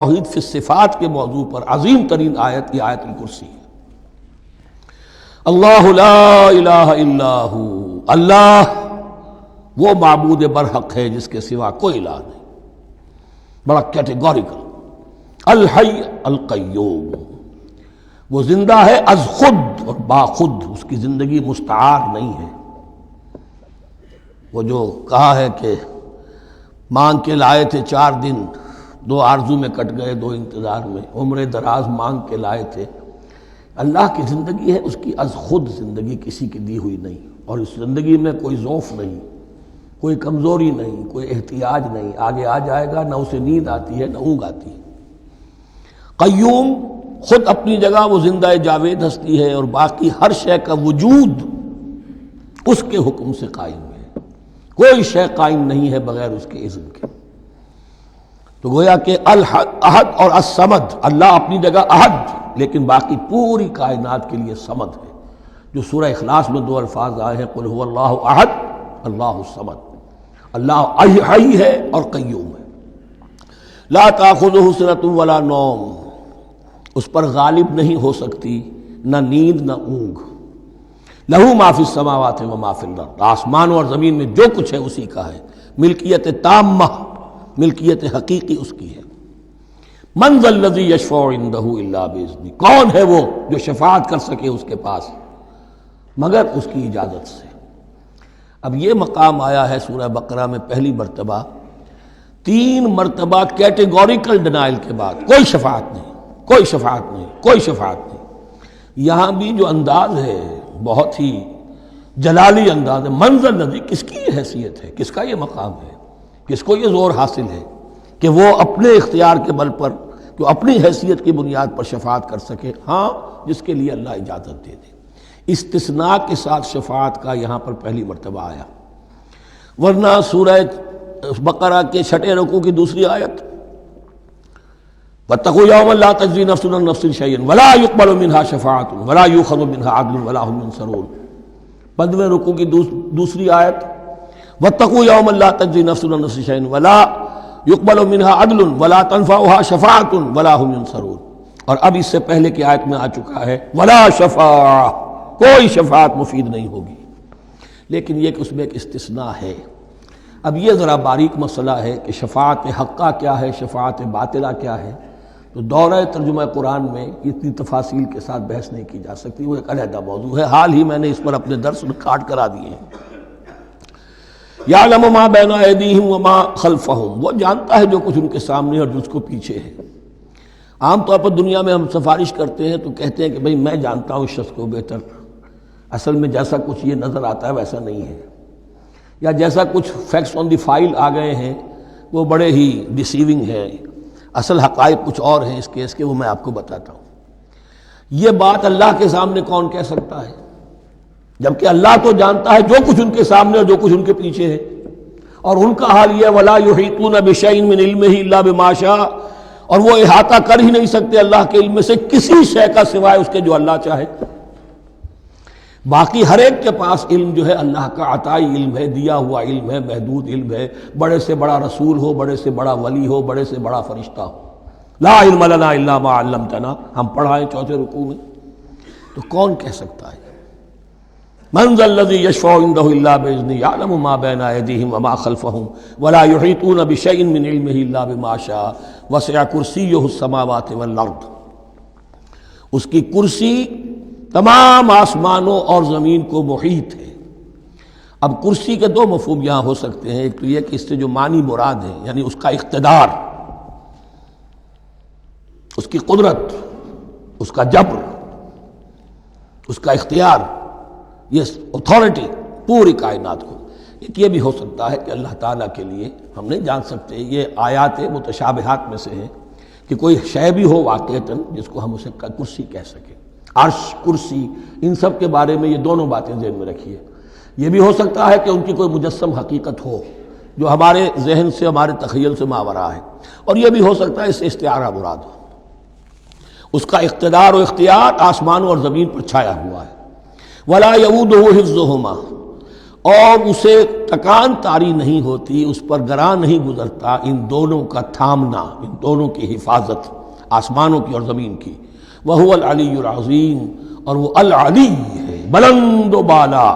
توحید فی الصفات کے موضوع پر عظیم ترین آیت یہ آیت الکرسی ہے۔ اللہ لا الہ الا ہو، اللہ وہ معبود برحق ہے جس کے سوا کوئی الہ نہیں، بڑا کیٹیگوریکل۔ الحی القیوم، وہ زندہ ہے از خود اور باخود، اس کی زندگی مستعار نہیں ہے۔ وہ جو کہا ہے کہ مانگ کے لائے تھے 4 دن، 2 آرزو میں کٹ گئے 2 انتظار میں، عمر دراز مانگ کے لائے تھے۔ اللہ کی زندگی ہے اس کی از خود زندگی، کسی کی دی ہوئی نہیں، اور اس زندگی میں کوئی ضعف نہیں، کوئی کمزوری نہیں، کوئی احتیاج نہیں۔ آگے آ جائے گا، نہ اسے نیند آتی ہے نہ اونگ آتی ہے۔ قیوم، خود اپنی جگہ وہ زندہ جاوید ہستی ہے، اور باقی ہر شے کا وجود اس کے حکم سے قائم ہے۔ کوئی شے قائم نہیں ہے بغیر اس کے اذن کے۔ تو گویا کہ احد اور الصمد، اللہ اپنی جگہ احد، لیکن باقی پوری کائنات کے لیے صمد ہے، جو سورہ اخلاص میں 2 الفاظ آئے ہیں، قل هو اللہ احد اللہ الصمد۔ اللہ حی ہے اور قیوم ہے۔ لا تاخذہ سنۃ ولا نوم، اس پر غالب نہیں ہو سکتی نہ نیند نہ اونگ۔ لہو ما فی السماوات و ما فی الارض، آسمانوں اور زمین میں جو کچھ ہے اسی کا ہے، ملکیت تامہ، ملکیت حقیقی اس کی ہے۔ من ذا الذی یشفع عندہ الا باذنہ، کون ہے وہ جو شفاعت کر سکے اس کے پاس مگر اس کی اجازت سے۔ اب یہ مقام آیا ہے سورہ بقرہ میں پہلی مرتبہ، 3 مرتبہ کیٹیگوریکل ڈینائل کے بعد، کوئی شفاعت نہیں، کوئی شفاعت نہیں، کوئی شفاعت نہیں۔ یہاں بھی جو انداز ہے بہت ہی جلالی انداز ہے۔ من ذا الذی، کس کی یہ حیثیت ہے، کس کا یہ مقام ہے، کس کو یہ زور حاصل ہے کہ وہ اپنے اختیار کے بل پر، جو اپنی حیثیت کی بنیاد پر شفاعت کر سکے؟ ہاں، جس کے لیے اللہ اجازت دے دے۔ استثناء کے ساتھ شفاعت کا یہاں پر پہلی مرتبہ آیا، ورنہ سورہ بقرہ کے 6 رکوع کی دوسری آیت، وَاتَّقُوا يَوْمًا لَا تَجْزِي نَفْسٌ عَن نَفْسٍ شَيْئًا وَلَا يُقْبَلُ مِنْهَا شَفَاعَةٌ وَلَا يُؤْخَذُ مِنْهَا عَدْلٌ وَلَا هُمْ يُنصَرُونَ۔ 15ویں رکوع کی دوسری آیت، وَاتَّقُوا يَوْمًا لَا تَجْزِي نَفْسٌ عَن نَفْسٍ شَيْئًا وَلَا يُقْبَلُ مِنْهَا عَدْلٌ وَلَا تَنفَعُهَا شَفَاعَةٌ وَلَا هُمْ يُنصَرُونَ۔ اور اب اس سے پہلے کی آیت میں آ چکا ہے وَلَا شَفَاعَةٌ، کوئی شفاعت مفید نہیں ہوگی۔ لیکن یہ کہ اس میں ایک استثناء ہے۔ اب یہ ذرا باریک مسئلہ ہے کہ شفاعت حقہ کیا ہے، شفاعت باطلہ کیا ہے، تو دورہ ترجمہ قرآن میں اتنی تفاصیل کے ساتھ بحث نہیں کی جا سکتی، وہ ایک علیحدہ موضوع ہے۔ حال ہی میں نے اس پر اپنے درس ریکارڈ کرا دیے ہیں۔ یعلم ما بین ایدیہم وما خلفہم، وہ جانتا ہے جو کچھ ان کے سامنے اور جو اس کو پیچھے ہے۔ عام طور پر دنیا میں ہم سفارش کرتے ہیں تو کہتے ہیں کہ بھئی میں جانتا ہوں اس شخص کو بہتر، اصل میں جیسا کچھ یہ نظر آتا ہے ویسا نہیں ہے، یا جیسا کچھ فیکٹس آن دی فائل آ گئے ہیں وہ بڑے ہی ڈیسیونگ ہیں، اصل حقائق کچھ اور ہیں اس کیس کے، وہ میں آپ کو بتاتا ہوں۔ یہ بات اللہ کے سامنے کون کہہ سکتا ہے، جبکہ اللہ تو جانتا ہے جو کچھ ان کے سامنے اور جو کچھ ان کے پیچھے ہے، اور ان کا حال یہ وَلَا يُحِيطُونَ بِشَيْءٍ مِّنْ عِلْمِهِ إِلَّا بِمَا شَاءَ، اور وہ احاطہ کر ہی نہیں سکتے اللہ کے علم سے کسی شے کا سوائے اس کے جو اللہ چاہے۔ باقی ہر ایک کے پاس علم جو ہے اللہ کا عطائی علم ہے، دیا ہوا علم ہے، محدود علم ہے، بڑے سے بڑا رسول ہو، بڑے سے بڑا ولی ہو، بڑے سے بڑا فرشتہ ہو۔ لا علم لنا الا ما علمتنا، ہم پڑھائیں 4 رکوع میں، تو کون کہہ سکتا ہے؟ من ذا الذی یشفع عندہ الا باذنہ یعلم ما بین ایدیہم وما خلفہم ولا یحیطون بشیء من علمہ الا بما شاء وسع کرسیہ السماوات والارض، اس کی کرسی تمام آسمانوں اور زمین کو محیط ہے۔ اب کرسی کے 2 مفہوم یہاں ہو سکتے ہیں، ایک تو یہ کہ اس سے جو معنی مراد ہے، یعنی اس کا اقتدار، اس کی قدرت، اس کا جبر، اس کا اختیار، یہ اتھارٹی پوری کائنات کو۔ ایک یہ بھی ہو سکتا ہے کہ اللہ تعالیٰ کے لیے ہم نہیں جان سکتے، یہ آیات متشابہات میں سے ہے کہ کوئی شے بھی ہو واقعتاً جس کو ہم اسے کرسی کہہ سکیں۔ عرش، کرسی، ان سب کے بارے میں یہ دونوں باتیں ذہن میں رکھیے۔ یہ بھی ہو سکتا ہے کہ ان کی کوئی مجسم حقیقت ہو جو ہمارے ذہن سے، ہمارے تخیل سے ماورا ہے، اور یہ بھی ہو سکتا ہے اس سے استعارہ مراد ہو۔ اس کا اقتدار و اختیار آسمانوں اور زمین پر چھایا ہوا ہے۔ وَلَا يَئُودُهُ حِفْظُهُمَا، اور اسے تکان تاری نہیں ہوتی، اس پر گراں نہیں گزرتا ان دونوں کا تھامنا، ان دونوں کی حفاظت، آسمانوں کی اور زمین کی۔ وَهُوَ الْعَلِيُّ الْعَظِيمُ، اور وہ العلی ہے، بلند و بالا،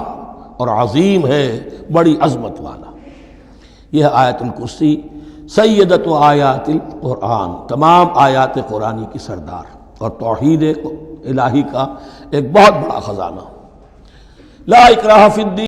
اور عظیم ہے، بڑی عظمت والا۔ یہ آیت الکرسی سیدۃ آیات القرآن، تمام آیات قرآنی کی سردار، اور توحید الہی کا ایک بہت بڑا خزانہ۔ لا اکراہ فی الدین۔